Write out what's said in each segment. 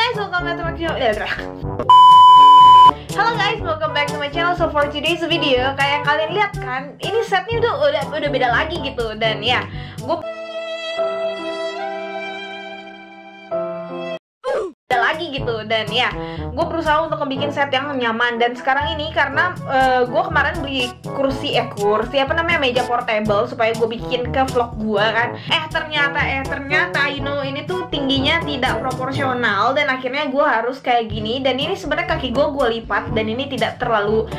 guys, welcome back to my channel. Halo guys, welcome back to my channel. So for today's video, kayak kalian lihat kan, ini setnya udah beda lagi gitu. Dan ya, gue lagi gitu. Dan ya, gue berusaha untuk bikin set yang nyaman. Dan sekarang ini karena gue kemarin beli kursi apa namanya, meja portable supaya gue bikin ke vlog gue kan. Ternyata you know, ini tuh tingginya tidak proporsional dan akhirnya gue harus kayak gini. Dan ini sebenarnya kaki gue lipat dan ini tidak terlalu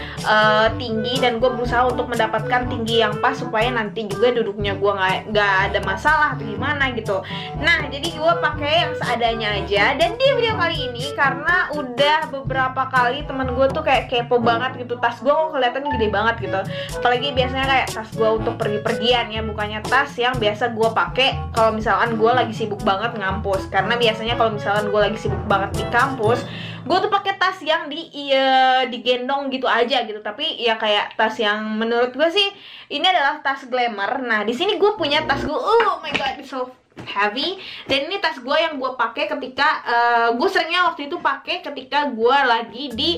tinggi, dan gue berusaha untuk mendapatkan tinggi yang pas supaya nanti juga duduknya gue nggak ada masalah atau gimana gitu. Nah, jadi gue pakai yang seadanya aja. Dan di video kali ini, karena udah beberapa kali temen gue tuh kayak kepo banget gitu, tas gue kok kelihatannya gede banget gitu. Apalagi biasanya kayak tas gue untuk pergi-pergian ya, bukannya tas yang biasa gue pakai kalau misalkan gue lagi sibuk banget ngampus. Karena biasanya kalau misalkan gue lagi sibuk banget di kampus, gue tuh pakai tas yang digendong gitu aja gitu. Tapi ya kayak tas yang menurut gue sih ini adalah tas glamour. Nah, di sini gue punya tas gue, oh my god, it's so heavy. Dan ini tas gue yang gue pakai ketika gue seringnya waktu itu pakai ketika gue lagi di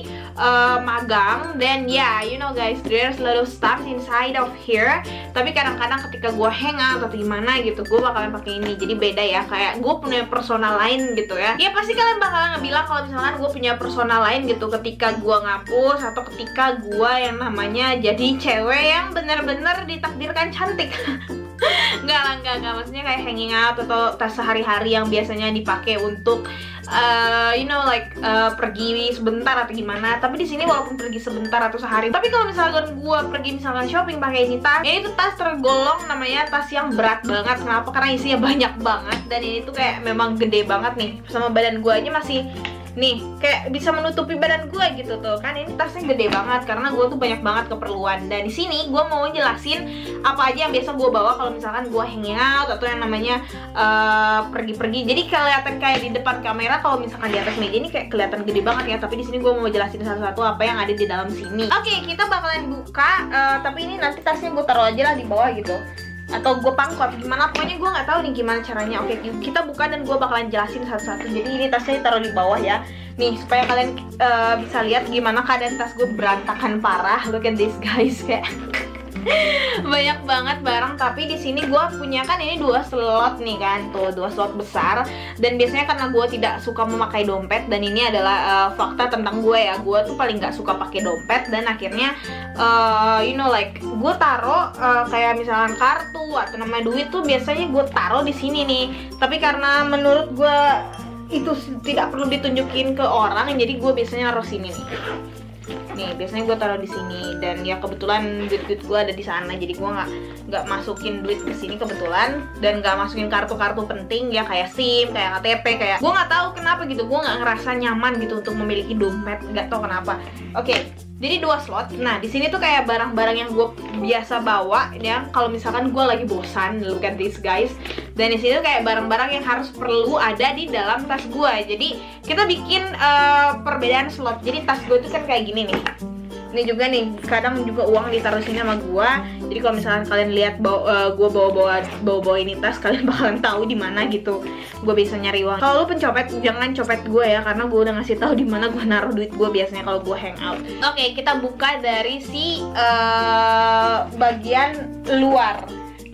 magang. Dan ya, you know guys, there's a lot of stuff inside of here. Tapi kadang-kadang ketika gue hangout atau gimana gitu, gue bakalan pakai ini. Jadi beda ya, kayak gue punya persona lain gitu ya. Ya pasti kalian bakalan ngebilang kalau misalkan gue punya persona lain gitu ketika gue ngapus atau ketika gue yang namanya jadi cewek yang bener-bener ditakdirkan cantik. Enggak, maksudnya kayak hanging out atau tas sehari-hari yang biasanya dipakai untuk you know like pergi sebentar atau gimana. Tapi di sini walaupun pergi sebentar atau sehari, tapi kalau misalkan gue pergi misalkan shopping pakai ini tas, ya itu tas tergolong namanya tas yang berat banget. Kenapa? Karena isinya banyak banget dan ini tuh kayak memang gede banget nih, sama badan gue aja masih nih kayak bisa menutupi badan gue gitu tuh kan. Ini tasnya gede banget karena gue tuh banyak banget keperluan. Dan di sini gue mau jelasin apa aja yang biasa gue bawa kalau misalkan gue hanging out atau yang namanya pergi-pergi. Jadi kelihatan kayak di depan kamera, kalau misalkan di atas meja ini kayak kelihatan gede banget ya. Tapi di sini gue mau jelasin satu-satu apa yang ada di dalam sini. Oke, kita bakalan buka. Tapi ini nanti tasnya gue taruh aja lah di bawah gitu, atau gue pangkot gimana, pokoknya gue nggak tahu nih gimana caranya. Oke, kita buka dan gue bakalan jelasin satu-satu. Jadi ini tasnya ditaruh di bawah ya, nih supaya kalian bisa lihat gimana keadaan tas gue berantakan parah. Look at this guys, kayak banyak banget barang. Tapi di sini gue punya kan ini 2 slot nih kan, tuh 2 slot besar. Dan biasanya karena gue tidak suka memakai dompet, dan ini adalah fakta tentang gue ya, gue tuh paling nggak suka pakai dompet. Dan akhirnya you know like gue taruh kayak misalkan kartu atau nama duit tuh biasanya gue taruh di sini nih. Tapi karena menurut gue itu tidak perlu ditunjukin ke orang, jadi gue biasanya naruh sini nih, biasanya gue taruh di sini. Dan ya kebetulan duit gue ada di sana, jadi gue nggak masukin duit ke sini kebetulan, dan nggak masukin kartu-kartu penting ya kayak SIM, kayak KTP, kayak gue nggak tahu kenapa gitu, gue nggak ngerasa nyaman gitu untuk memiliki dompet, nggak tahu kenapa. Oke, jadi 2 slot. Nah, di sini tuh kayak barang-barang yang gue biasa bawa ya kalau misalkan gue lagi bosan. Look at this guys. Dan di sini tuh kayak barang-barang yang harus perlu ada di dalam tas gue. Jadi kita bikin perbedaan slot. Jadi tas gue tuh kan kayak gini nih. Ini juga nih, kadang juga uang ditaruh sini sama gue. Jadi kalau misalkan kalian lihat gue bawa ini tas, kalian bakalan tahu di mana gitu gue bisa nyari uang. Kalau lu pencopet, jangan copet gue ya, karena gue udah ngasih tahu di mana gue naruh duit gue biasanya kalau gue hangout. Oke, kita buka dari si bagian luar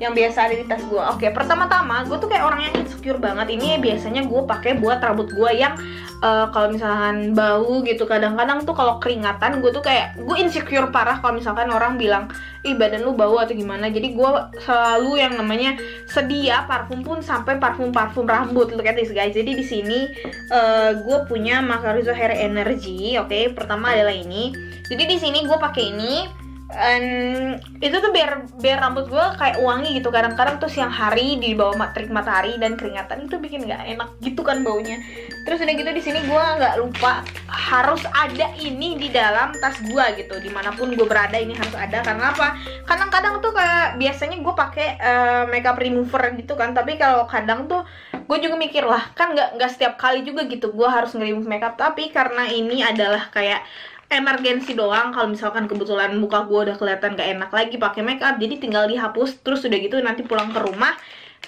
yang biasa ada di tas gue. Oke, pertama-tama gue tuh kayak orang yang insecure banget. Ini biasanya gue pakai buat rambut gue yang kalau misalkan bau gitu. Kadang-kadang tuh kalau keringatan gue tuh kayak gue insecure parah kalau misalkan orang bilang, ih badan lu bau atau gimana. Jadi gue selalu yang namanya sedia parfum pun sampai parfum rambut. Look at this guys. Jadi di sini gue punya Macarizo Hair Energy. Oke, pertama adalah ini. Jadi di sini gue pakai ini. Itu tuh biar rambut gue kayak wangi gitu. Kadang-kadang tuh siang hari di bawah terik matahari dan keringatan itu bikin nggak enak gitu kan baunya. Terus udah gitu di sini gue nggak lupa harus ada ini di dalam tas gue gitu. Dimanapun gue berada ini harus ada. Karena apa? Kadang-kadang tuh kayak biasanya gue pakai makeup remover gitu kan. Tapi kalau kadang tuh gue juga mikir lah, kan nggak setiap kali juga gitu gue harus nge-remove makeup. Tapi karena ini adalah kayak emergensi doang, kalau misalkan kebetulan muka gue udah kelihatan gak enak lagi pakai makeup, jadi tinggal dihapus. Terus udah gitu nanti pulang ke rumah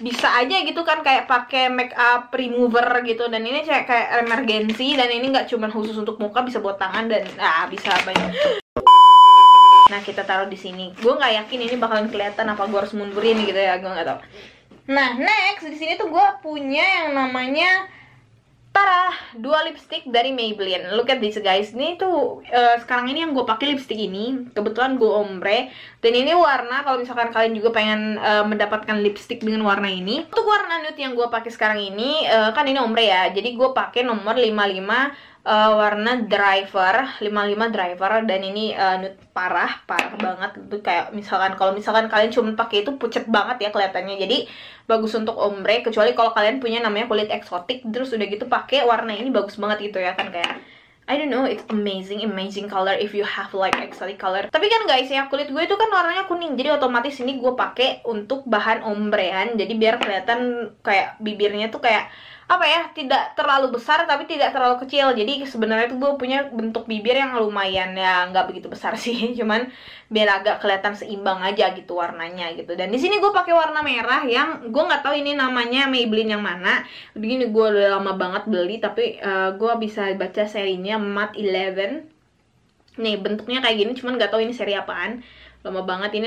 bisa aja gitu kan kayak pakai make up remover gitu, dan ini kayak emergency, dan ini nggak cuma khusus untuk muka, bisa buat tangan dan bisa banyak. Nah, kita taruh di sini. Gue nggak yakin ini bakalan kelihatan apa gue harus mundurin gitu ya, gue nggak tahu. Nah, next di sini tuh gue punya yang namanya dua lipstick dari Maybelline. Look at this guys. Ini tuh sekarang ini yang gue pakai lipstick ini. Kebetulan gue ombre. Dan ini warna, kalau misalkan kalian juga pengen mendapatkan lipstick dengan warna ini. Untuk warna nude yang gue pakai sekarang ini, kan ini ombre ya. Jadi gue pakai nomor 55 warna driver, 55 driver, dan ini nude parah banget. Itu kayak kalau misalkan kalian cuma pakai itu pucet banget ya kelihatannya. Jadi bagus untuk ombre, kecuali kalau kalian punya namanya kulit eksotik, terus udah gitu pakai warna ini bagus banget gitu ya kan, kayak I don't know, it's amazing color if you have like exotic color. Tapi kan guys ya, kulit gue itu kan warnanya kuning, jadi otomatis ini gue pakai untuk bahan ombrean, jadi biar kelihatan kayak bibirnya tuh kayak apa ya, tidak terlalu besar tapi tidak terlalu kecil. Jadi sebenarnya tuh gue punya bentuk bibir yang lumayan ya, nggak begitu besar sih, cuman biar agak kelihatan seimbang aja gitu warnanya gitu. Dan di sini gue pakai warna merah yang gue nggak tahu ini namanya Maybelline yang mana. Begini gue udah lama banget beli, tapi gue bisa baca serinya Matte 11. Nih bentuknya kayak gini, cuman nggak tahu ini seri apaan. Lama banget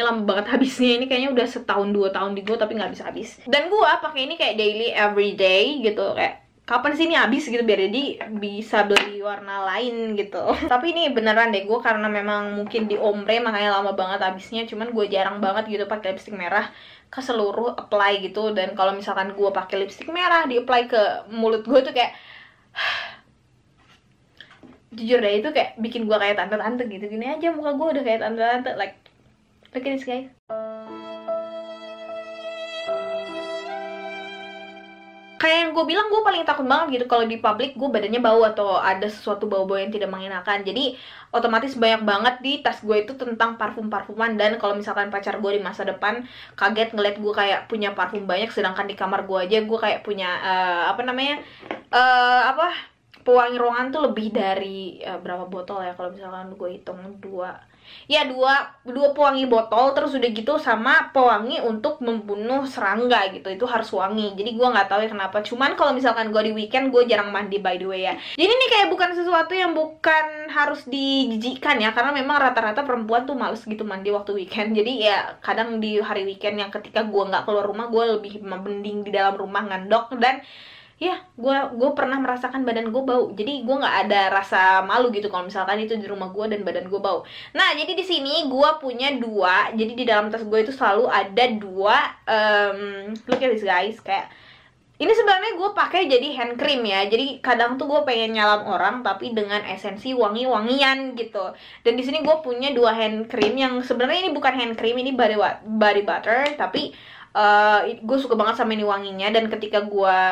habisnya. Ini kayaknya udah setahun 2 tahun di gue tapi nggak habis. Dan gue pakai ini kayak daily everyday gitu, kayak kapan sih ini habis gitu, biar jadi bisa beli warna lain gitu. Tapi ini beneran deh, gue karena memang mungkin di ombre makanya lama banget habisnya. Cuman gue jarang banget gitu pakai lipstick merah ke seluruh apply gitu. Dan kalau misalkan gue pakai lipstick merah di apply ke mulut gue tuh kayak jujur deh, itu kayak bikin gue kayak tante-tante gitu. Gini aja muka gue udah kayak tante-tante, like look at this guys. Kayak yang gue bilang, gue paling takut banget gitu kalau di publik gue badannya bau atau ada sesuatu bau-bau yang tidak mengenakan. Jadi otomatis banyak banget di tas gue itu tentang parfum-parfuman. Dan kalau misalkan pacar gue di masa depan kaget ngeliat gue kayak punya parfum banyak, sedangkan di kamar gue aja gue kayak punya pewangi ruangan tuh lebih dari berapa botol ya, kalau misalkan gue hitung dua pewangi botol, terus udah gitu sama pewangi untuk membunuh serangga gitu, itu harus wangi. Jadi gue nggak tahu ya kenapa, cuman kalau misalkan gue di weekend gue jarang mandi by the way ya. Jadi ini kayak bukan sesuatu yang bukan harus dijijikkan ya, karena memang rata-rata perempuan tuh males gitu mandi waktu weekend. Jadi ya kadang di hari weekend yang ketika gue nggak keluar rumah, gue lebih mending di dalam rumah ngandok. Dan ya, gue pernah merasakan badan gue bau. Jadi gue nggak ada rasa malu gitu kalau misalkan itu di rumah gue dan badan gue bau. Nah, jadi di sini gue punya 2. Jadi di dalam tas gue itu selalu ada 2 look at this guys, kayak ini sebenarnya gue pakai jadi hand cream ya. Jadi kadang tuh gue pengen nyalam orang tapi dengan esensi wangi-wangian gitu. Dan di sini gue punya 2 hand cream yang sebenarnya ini bukan hand cream, ini body butter, tapi gue suka banget sama ini wanginya. Dan ketika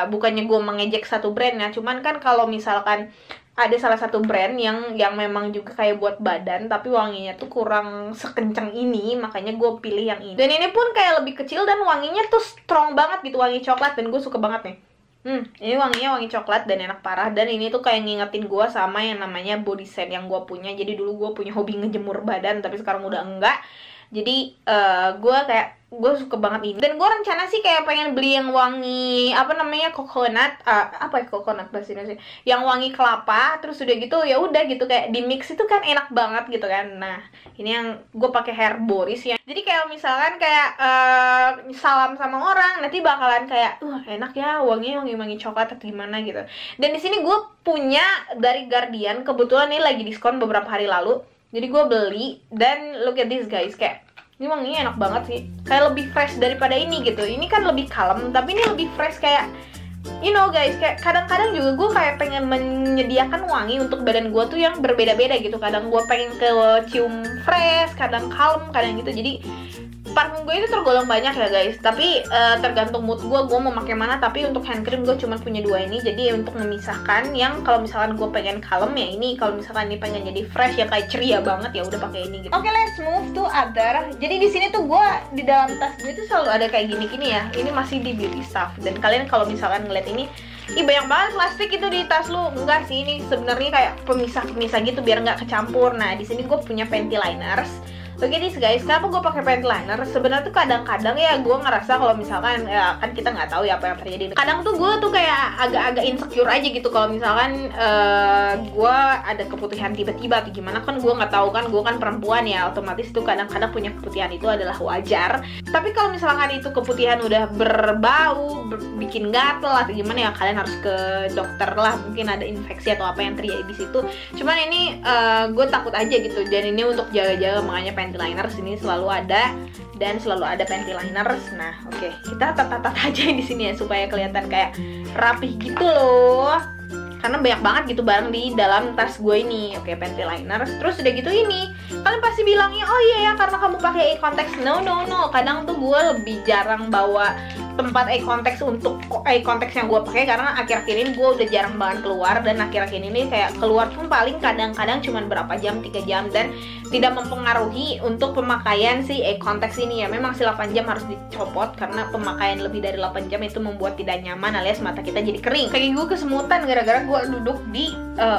bukannya gue mengejek satu brand ya, cuman kan kalau misalkan ada salah satu brand yang memang juga kayak buat badan tapi wanginya tuh kurang sekencang ini, makanya gue pilih yang ini. Dan ini pun kayak lebih kecil dan wanginya tuh strong banget gitu, wangi coklat, dan gue suka banget nih. Ini wanginya wangi coklat dan enak parah. Dan ini tuh kayak ngingetin gue sama yang namanya body scent yang gue punya. Jadi dulu gue punya hobi ngejemur badan, tapi sekarang udah enggak. Jadi gue suka banget ini. Dan gue rencana sih kayak pengen beli yang wangi coconut, coconut bahasa Indonesia, yang wangi kelapa. Terus udah gitu ya udah gitu kayak di mix itu kan enak banget gitu kan. Nah, ini yang gue pakai Hair Boris ya. Jadi kayak misalkan kayak salam sama orang, nanti bakalan kayak enak ya wangi coklat atau gimana gitu. Dan di sini gue punya dari Guardian, kebetulan ini lagi diskon beberapa hari lalu. Jadi gue beli, dan look at this guys, kayak ini wanginya enak banget sih. Kayak lebih fresh daripada ini gitu. Ini kan lebih kalem, tapi ini lebih fresh kayak guys, kayak kadang-kadang juga gue kayak pengen menyediakan wangi untuk badan gue tuh yang berbeda-beda gitu. Kadang gue pengen ke cium fresh, kadang kalem, kadang gitu. Jadi parfum gue itu tergolong banyak ya guys, tapi tergantung mood gue mau pakai mana. Tapi untuk hand cream gue cuma punya 2 ini, jadi untuk memisahkan yang kalau misalkan gue pengen kalem ya ini, kalau misalkan ini pengen jadi fresh ya kayak ceria banget ya udah pakai ini gitu. Oke, let's move to other. Jadi di sini tuh gue di dalam tas gue tuh selalu ada kayak gini ya. Ini masih di beauty stuff, dan kalian kalau misalkan ngeliat ini, banyak banget plastik itu di tas lu. Enggak sih, ini sebenarnya kayak pemisah gitu biar nggak kecampur. Nah, di sini gue punya panty liners. Oke nih guys, kenapa gue pakai panty liner? Sebenarnya tuh kadang-kadang ya gue ngerasa kalau misalkan ya kan kita nggak tahu ya apa yang terjadi. Kadang tuh gue tuh kayak agak-agak insecure aja gitu kalau misalkan gue ada keputihan tiba-tiba atau gimana, kan gue nggak tahu kan, gue kan perempuan ya, otomatis tuh kadang-kadang punya keputihan itu adalah wajar. Tapi kalau misalkan itu keputihan udah berbau, bikin gatel atau gimana ya, kalian harus ke dokter lah, mungkin ada infeksi atau apa yang terjadi di situ. Cuman ini gue takut aja gitu, dan ini untuk jaga-jaga, makanya panty liners ini selalu ada dan selalu ada panty liners. Nah, oke, kita tat-tat aja di sini ya supaya kelihatan kayak rapih gitu loh. Karena banyak banget gitu barang di dalam tas gue ini. Oke, panty liners. Terus udah gitu ini, kalian pasti bilangnya, "Oh iya ya, karena kamu pakai eye contact." No. Kadang tuh gue lebih jarang bawa tempat eye contact untuk eye contact yang gue pakai, karena akhir-akhir ini gue udah jarang banget keluar, dan akhir-akhir ini kayak keluar pun paling kadang-kadang cuman berapa jam, 3 jam, dan tidak mempengaruhi untuk pemakaian si eye contact ini ya. Memang si 8 jam harus dicopot karena pemakaian lebih dari 8 jam itu membuat tidak nyaman alias mata kita jadi kering. Kaki gue kesemutan gara-gara gue duduk di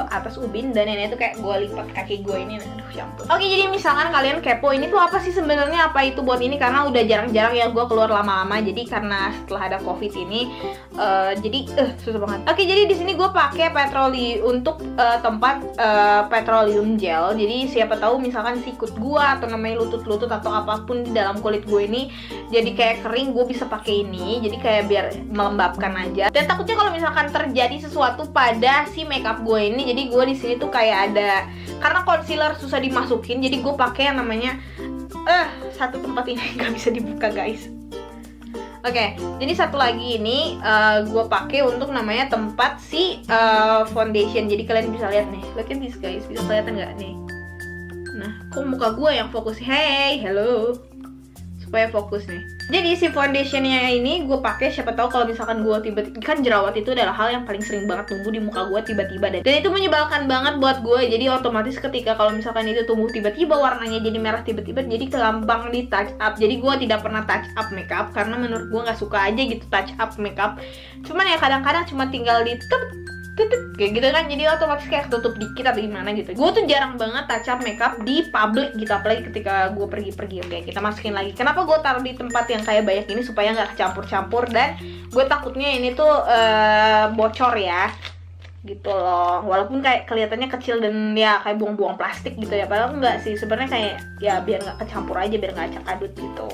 atas ubin, dan ini tuh kayak gue lipat kaki gue ini. Aduh, ya ampun. Oke, jadi misalkan kalian kepo ini tuh apa sih sebenarnya, apa itu buat ini, karena udah jarang-jarang ya gue keluar lama-lama. Jadi karena setelah ada covid ini jadi susah banget. Oke, jadi di sini gue pakai untuk tempat petroleum gel. Jadi siapa tahu misalkan sikut gue atau namanya lutut-lutut atau apapun di dalam kulit gue ini jadi kayak kering, gue bisa pakai ini. Jadi kayak biar melembabkan aja. Dan takutnya kalau misalkan terjadi sesuatu pada si makeup gue ini, jadi gue di sini tuh kayak ada, karena concealer susah dimasukin, jadi gue pakai yang namanya satu tempat ini nggak bisa dibuka guys. Oke, jadi satu lagi ini gue pakai untuk namanya tempat si foundation. Jadi kalian bisa lihat nih, look at this guys, bisa kelihatan nggak nih? Nah, kok muka gue yang fokus? Hey, hello, supaya fokus nih. Jadi si foundationnya ini gue pakai, siapa tahu kalau misalkan gue tiba-tiba, kan jerawat itu adalah hal yang paling sering banget tumbuh di muka gue tiba-tiba, dan itu menyebalkan banget buat gue. Jadi otomatis ketika kalau misalkan itu tumbuh tiba-tiba, warnanya jadi merah tiba-tiba, jadi gampang di touch up. Jadi gue tidak pernah touch up makeup karena menurut gue nggak suka aja gitu touch up makeup. Cuman ya kadang-kadang cuma tinggal di kayak gitu kan, jadi otomatis kayak tutup dikit atau gimana gitu. Gue tuh jarang banget touch up makeup di public gitu, apalagi ketika gue pergi-pergi. Oke, kita masukin lagi. Kenapa gue taruh di tempat yang kayak banyak ini, supaya nggak kecampur-campur, dan gue takutnya ini tuh bocor ya gitu loh. Walaupun kayak kelihatannya kecil dan ya kayak buang-buang plastik gitu ya, padahal enggak sih, sebenarnya kayak ya biar nggak kecampur aja, biar nggak acak adut gitu.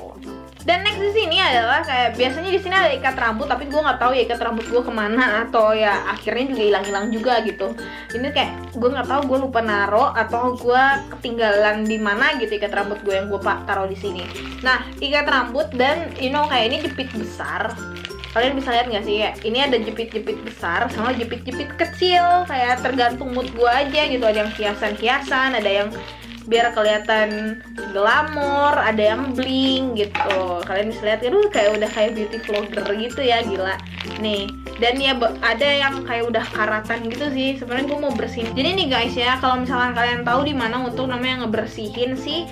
Dan next di sini adalah kayak biasanya di sini ada ikat rambut, tapi gue nggak tahu ya ikat rambut gue kemana, atau ya akhirnya juga hilang-hilang juga gitu. Ini kayak gue nggak tahu, gue lupa naro atau gue ketinggalan di mana gitu ikat rambut gue yang gue taruh di sini. Nah, ikat rambut, dan kayak ini jepit besar. Kalian bisa lihat nggak sih, kayak ini ada jepit-jepit besar sama jepit-jepit kecil, kayak tergantung mood gue aja gitu. Ada yang hiasan-hiasan, ada yang biar kelihatan glamor, ada yang bling gitu. Kalian bisa lihat, aduh kayak udah kayak beauty vlogger gitu ya, gila nih. Dan ya ada yang kayak udah karatan gitu sih. Sebenarnya gue mau bersihin. Jadi nih guys ya, kalau misalkan kalian tahu di mana untuk namanya ngebersihin si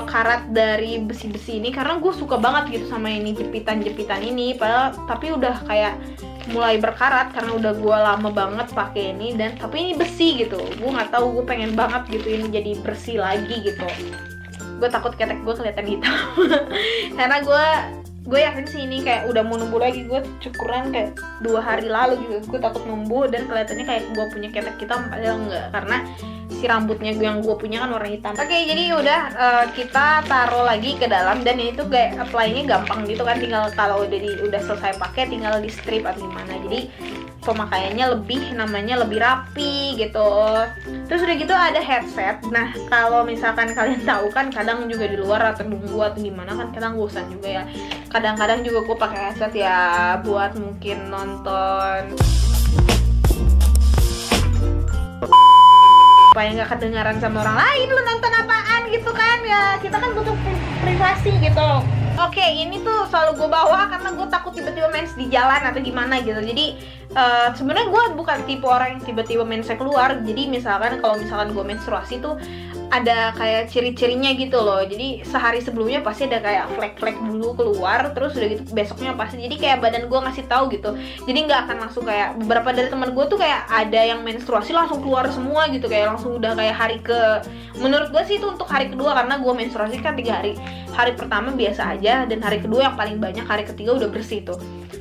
karat dari besi-besi ini, karena gue suka banget gitu sama ini jepitan-jepitan ini, padahal tapi udah kayak mulai berkarat karena udah gue lama banget pakai ini, dan tapi ini besi gitu. Gue nggak tahu, gue pengen banget gitu ini jadi bersih lagi gitu. Gue takut ketek gue kelihatan hitam karena gue yakin sih ini kayak udah mau numbuh lagi. Gue cukuran kayak 2 hari lalu gitu, gue takut numbuh dan kelihatannya kayak gue punya ketek hitam, padahal enggak, karena si rambutnya yang gue punya kan warna hitam. Oke, jadi udah kita taruh lagi ke dalam, dan ini tuh kayak apply-nya gampang gitu kan, tinggal kalau udah selesai pakai tinggal di strip atau gimana. Jadi pemakaiannya lebih rapi gitu. Terus udah gitu ada headset. Nah, kalau misalkan kalian tahu kan kadang juga di luar atau nunggu atau gimana kan kadang bosan juga ya. Kadang-kadang juga gue pakai headset ya buat mungkin nonton supaya nggak kedengaran sama orang lain, lu nonton apaan gitu kan ya, kita kan butuh privasi gitu. Oke, ini tuh selalu gue bawa karena gue takut tiba-tiba mens di jalan atau gimana gitu. Jadi sebenarnya gue bukan tipe orang yang tiba-tiba mensnya keluar. Jadi misalkan kalau misalkan gue menstruasi tuh ada kayak ciri-cirinya gitu loh. Jadi sehari sebelumnya pasti ada kayak flek-flek dulu keluar, terus udah gitu besoknya pasti, jadi kayak badan gue ngasih tahu gitu. Jadi nggak akan langsung kayak beberapa dari teman gue tuh kayak ada yang menstruasi langsung keluar semua gitu, kayak langsung udah kayak hari ke, menurut gue sih itu untuk hari kedua, karena gue menstruasi kan 3 hari. Hari pertama biasa aja, dan hari kedua yang paling banyak, hari ketiga udah bersih tuh.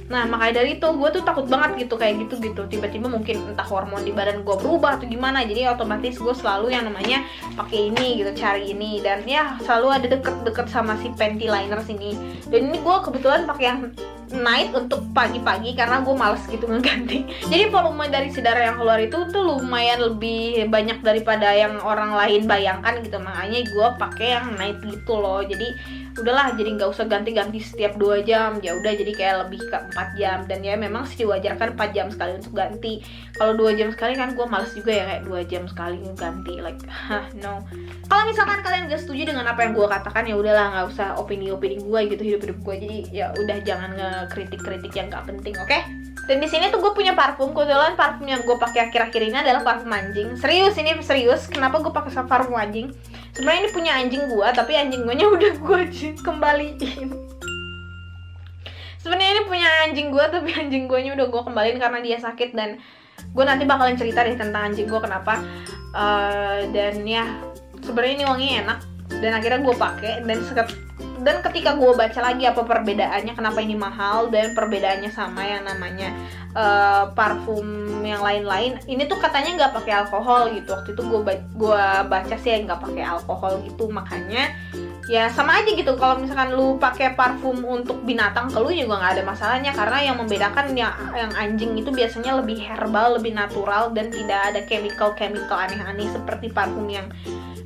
Nah makanya dari itu gue tuh takut banget gitu kayak gitu tiba-tiba mungkin entah hormon di badan gue berubah atau gimana. Jadi otomatis gue selalu yang namanya pakai ini gitu, cari ini, dan ya selalu ada deket-deket sama si panty liner sini. Dan ini gue kebetulan pakai yang night untuk pagi-pagi karena gue males gitu ngeganti. Jadi volume dari si darah yang keluar itu tuh lumayan lebih banyak daripada yang orang lain bayangkan gitu. Makanya gue pakai yang night gitu loh. Jadi udahlah, jadi nggak usah ganti-ganti setiap 2 jam. Ya udah, jadi kayak lebih ke 4 jam. Dan ya memang sih diwajarkan 4 jam sekali untuk ganti. Kalau 2 jam sekali kan gue males juga ya, kayak 2 jam sekali ganti, like no. Kalau misalkan kalian gak setuju dengan apa yang gue katakan, ya udahlah, nggak usah opini-opini gue gitu hidup-hidup gue. Jadi ya udah, jangan ngekritik-kritik yang gak penting, oke? Dan di sini tuh gue punya parfum. Kebetulan parfum yang gue pakai akhir-akhir ini adalah parfum anjing. Serius, ini serius. Kenapa gue pakai parfum anjing? Sebenarnya ini punya anjing gue, tapi anjing gue nya udah gue kembaliin. Sebenarnya ini punya anjing gue, tapi anjing gue nya udah gue kembaliin karena dia sakit. Dan gue nanti bakalan cerita deh tentang anjing gue kenapa. Dan ya sebenarnya ini wanginya enak, dan akhirnya gue pakai. Dan ketika gue baca lagi apa perbedaannya, kenapa ini mahal dan perbedaannya sama yang namanya parfum yang lain-lain, ini tuh katanya nggak pakai alkohol gitu. Waktu itu gue baca sih ya nggak pakai alkohol gitu. Makanya ya sama aja gitu. Kalau misalkan lu pakai parfum untuk binatang, ke lu juga nggak ada masalahnya, karena yang membedakan yang anjing itu biasanya lebih herbal, lebih natural, dan tidak ada chemical aneh-aneh seperti parfum yang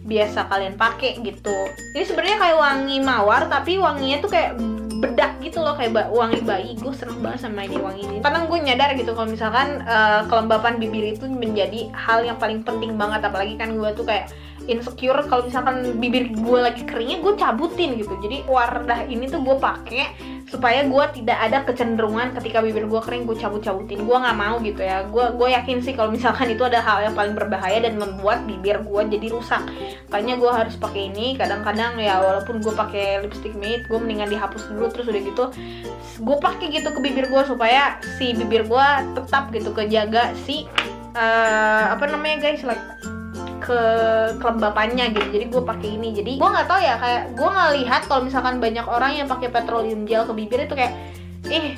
biasa kalian pakai gitu. Ini sebenarnya kayak wangi mawar, tapi wanginya tuh kayak bedak gitu loh, kayak wangi bayi. Gue seneng banget sama ini wangi ini. Karena gue nyadar gitu kalau misalkan kelembapan bibir itu menjadi hal yang paling penting banget. Apalagi kan gue tuh kayak insecure kalau misalkan bibir gue lagi keringnya, gue cabutin gitu. Jadi Wardah ini tuh gue pakai supaya gue tidak ada kecenderungan ketika bibir gue kering gue cabut-cabutin. Gue nggak mau gitu ya. Gue yakin sih kalau misalkan itu ada hal yang paling berbahaya dan membuat bibir gue jadi rusak. Makanya gue harus pakai ini. Kadang-kadang ya walaupun gue pakai lipstick matte, gue mendingan dihapus dulu, terus udah gitu gue pakai gitu ke bibir gue supaya si bibir gue tetap gitu kejaga si apa namanya guys, like kelembapannya gitu. Jadi gue pakai ini. Jadi gue nggak tahu ya, kayak gue ngelihat kalau misalkan banyak orang yang pakai petroleum gel ke bibir itu kayak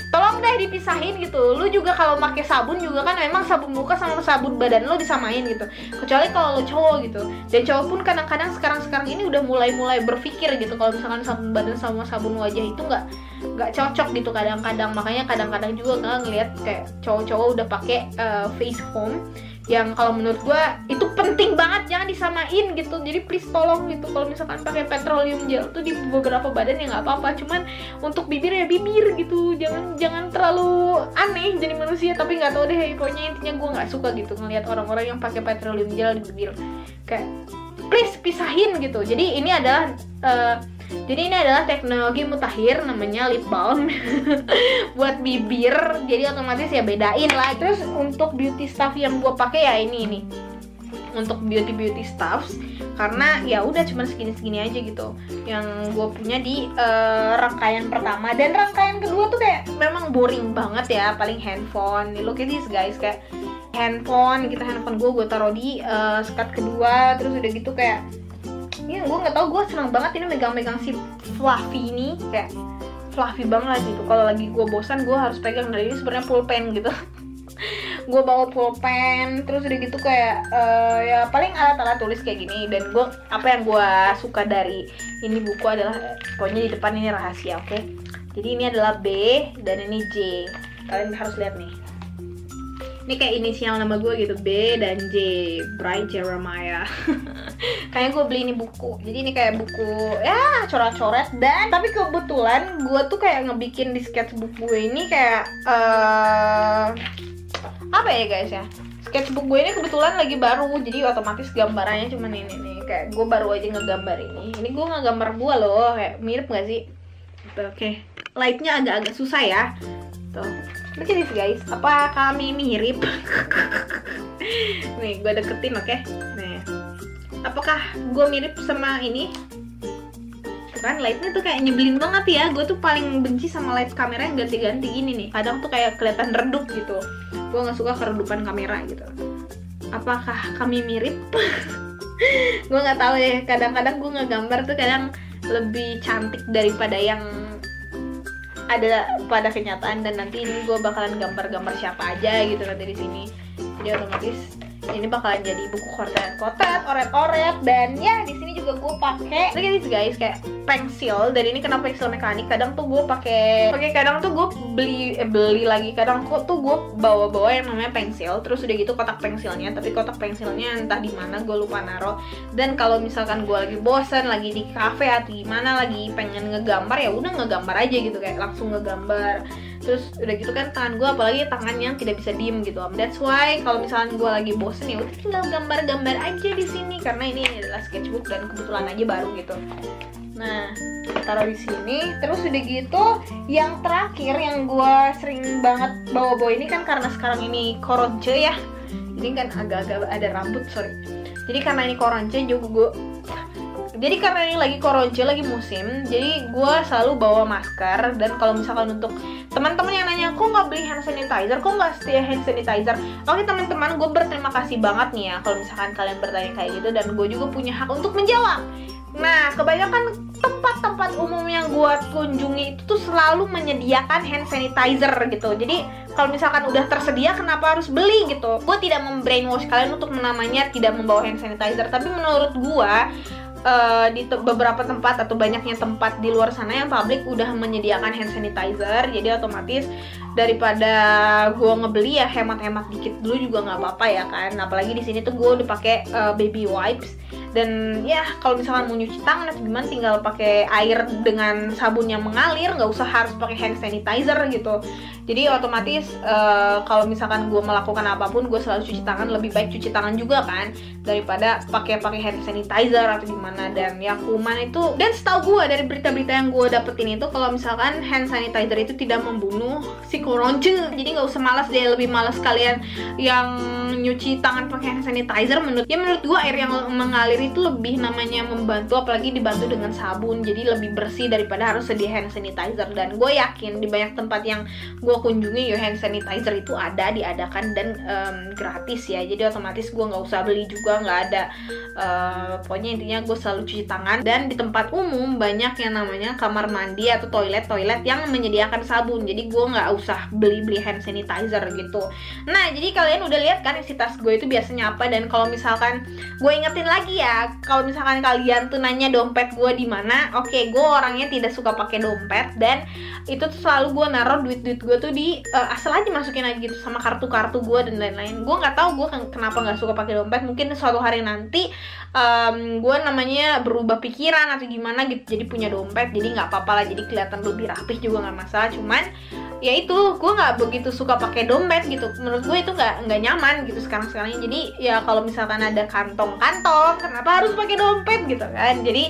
tolong deh dipisahin gitu. Lu juga kalau pakai sabun juga kan memang sabun muka sama sabun badan lu disamain gitu. Kecuali kalau lu cowok gitu. Dan cowok pun kadang-kadang sekarang ini udah mulai berpikir gitu kalau misalkan sabun badan sama sabun wajah itu nggak cocok gitu kadang-kadang. Makanya kadang-kadang juga nggak ngelihat kayak cowok-cowok udah pakai face foam, yang kalau menurut gue itu penting banget, jangan disamain gitu. Jadi please tolong gitu, kalau misalkan pakai petroleum gel tuh di beberapa badan ya nggak apa-apa, cuman untuk bibir ya bibir gitu. Jangan terlalu aneh jadi manusia. Tapi nggak tahu deh, pokoknya intinya gue nggak suka gitu ngelihat orang-orang yang pakai petroleum gel di bibir. Kayak please pisahin gitu. Jadi ini adalah teknologi mutakhir, namanya lip balm buat bibir. Jadi otomatis ya bedain lah. Terus untuk beauty stuff yang gue pakai ya ini untuk beauty stuffs, karena ya udah cuma segini aja gitu yang gue punya di rangkaian pertama. Dan rangkaian kedua tuh kayak memang boring banget ya, paling handphone. Look at this guys, kayak handphone gue taruh di skat kedua. Terus udah gitu kayak ya gue nggak tahu, gue senang banget ini megang si fluffy ini, kayak fluffy banget gitu. Kalau lagi gue bosan gue harus pegang. Dari ini sebenarnya pulpen gitu. Gue bawa pulpen, terus udah gitu kayak ya paling alat-alat tulis kayak gini. Dan gue apa yang gue suka dari ini buku adalah pokoknya di depan ini rahasia, oke? Jadi ini adalah B dan ini J. Kalian harus lihat nih. Ini kayak inisial nama gue gitu, B dan J, Brian Jeremiah. Kayaknya gue beli ini buku. Jadi ini kayak buku ya coret-coret. Dan tapi kebetulan gue tuh kayak ngebikin di sketchbook gue ini kayak apa ya guys ya, sketchbook gue ini kebetulan lagi baru, jadi otomatis gambarannya cuma ini nih. Kayak gue baru aja ngegambar ini. Ini gue ngegambar gue loh, kayak mirip gak sih? Oke, lightnya agak-agak susah ya. Tuh, look at this guys, apa kami mirip? Nih, gue deketin, oke? Nih, apakah gue mirip sama ini? Kan lightnya tuh kayak nyebelin banget ya. Gue tuh paling benci sama light kamera yang ganti-ganti gini nih. Kadang tuh kayak kelihatan redup gitu. Gue nggak suka keredupan kamera gitu. Apakah kami mirip? Gue nggak tahu ya. Kadang-kadang gue ngegambar tuh kadang lebih cantik daripada yang ada pada kenyataan. Dan nanti ini gue bakalan gambar-gambar siapa aja gitu nanti di sini. Jadi otomatis ini bakalan jadi buku koret-koret, oret-oret. Dan ya di sini juga gue pakai, look at this guys, kayak pensil. Dan ini kenapa pensil mekanik? Kadang tuh gue pakai, kadang tuh gue beli lagi. Kadang tuh gue bawa yang namanya pensil. Terus udah gitu kotak pensilnya, tapi kotak pensilnya entah di mana gue lupa naro. Dan kalau misalkan gue lagi bosen, lagi di cafe atau gimana, lagi pengen ngegambar, ya udah ngegambar aja gitu, kayak langsung ngegambar. Terus udah gitu kan tangan gue, apalagi tangan yang tidak bisa diem gitu. That's why kalau misalnya gue lagi bosen ya udah tinggal gambar-gambar aja di sini, karena ini adalah sketchbook dan kebetulan aja baru gitu. Nah, taruh di sini. Terus udah gitu, yang terakhir yang gue sering banget bawa-bawa ini kan karena sekarang ini koronce ya. Ini kan agak-agak ada rambut, sorry. Jadi karena ini koronce juga jadi karena ini lagi koronce, lagi musim, jadi gue selalu bawa masker. Dan kalau misalkan untuk teman-teman yang nanya, kok nggak beli hand sanitizer, kok nggak setia hand sanitizer? Oke teman-teman, gue berterima kasih banget nih ya kalau misalkan kalian bertanya kayak gitu, dan gue juga punya hak untuk menjawab. Nah, kebanyakan tempat-tempat umum yang gue kunjungi itu tuh selalu menyediakan hand sanitizer gitu. Jadi kalau misalkan udah tersedia, kenapa harus beli gitu? Gue tidak membrainwash kalian untuk namanya tidak membawa hand sanitizer, tapi menurut gue di beberapa tempat atau banyaknya tempat di luar sana yang publik udah menyediakan hand sanitizer. Jadi otomatis daripada gue ngebeli ya hemat-hemat dikit dulu juga nggak apa-apa ya kan. Apalagi di sini tuh gue udah pakai baby wipes. Dan ya kalau misalkan mau nyuci tangan atau gimana, tinggal pakai air dengan sabun yang mengalir, nggak usah harus pakai hand sanitizer gitu. Jadi otomatis kalau misalkan gue melakukan apapun, gue selalu cuci tangan. Lebih baik cuci tangan juga kan daripada pakai hand sanitizer atau gimana. Dan ya kuman itu, dan setahu gue dari berita-berita yang gue dapetin itu, kalau misalkan hand sanitizer itu tidak membunuh si koronce. Jadi nggak usah malas deh, lebih malas kalian yang nyuci tangan pakai hand sanitizer. Menurut gue air yang mengalir itu lebih namanya membantu, apalagi dibantu dengan sabun, jadi lebih bersih daripada harus sedia hand sanitizer. Dan gue yakin di banyak tempat yang gue kunjungi ya hand sanitizer itu diadakan dan gratis ya. Jadi otomatis gue nggak usah beli juga, nggak ada. Pokoknya intinya gue selalu cuci tangan. Dan di tempat umum banyak yang namanya kamar mandi atau toilet yang menyediakan sabun, jadi gue nggak usah beli hand sanitizer gitu. Nah, jadi kalian udah lihat kan isi tas gue itu biasanya apa. Dan kalau misalkan gue ingetin lagi ya, kalau misalkan kalian tuh nanya dompet gue di mana, oke, gue orangnya tidak suka pakai dompet. Dan itu tuh selalu gue naruh duit gue tuh di asal aja masukin aja gitu sama kartu gue dan lain-lain. Gue nggak tahu gue kenapa nggak suka pakai dompet. Mungkin suatu hari nanti gue namanya berubah pikiran atau gimana gitu, jadi punya dompet, jadi nggak apa-apa lah, jadi kelihatan lebih rapih juga nggak masalah. Cuman ya itu, gue nggak begitu suka pakai dompet gitu. Menurut gue itu nggak nyaman gitu sekarang. Jadi ya kalau misalkan ada kantong-kantong, kenapa harus pakai dompet gitu kan. Jadi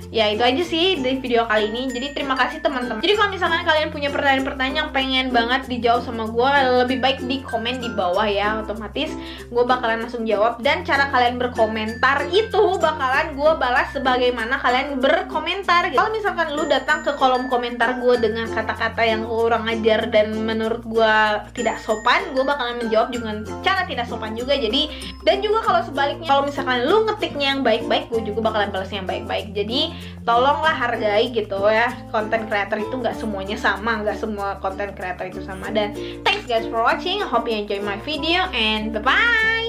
ya itu aja sih di video kali ini. Jadi terima kasih teman-teman. Jadi kalau misalkan kalian punya pertanyaan-pertanyaan yang pengen banget dijawab sama gue, lebih baik di komen di bawah ya. Otomatis gue bakalan langsung jawab. Dan cara kalian berkomentar itu bakalan gue balas sebagaimana kalian berkomentar gitu. Kalau misalkan lu datang ke kolom komentar gue dengan kata-kata yang kurang ajar dan menurut gue tidak sopan, gue bakalan menjawab dengan cara tidak sopan juga. Jadi, dan juga kalau sebaliknya, kalau misalkan lu ngetiknya yang baik-baik, gue juga bakalan balasnya yang baik-baik. Jadi tolonglah hargai gitu ya. Content creator itu nggak semuanya sama, nggak semua content creator itu sama. Dan thanks guys for watching. I hope you enjoy my video and bye bye.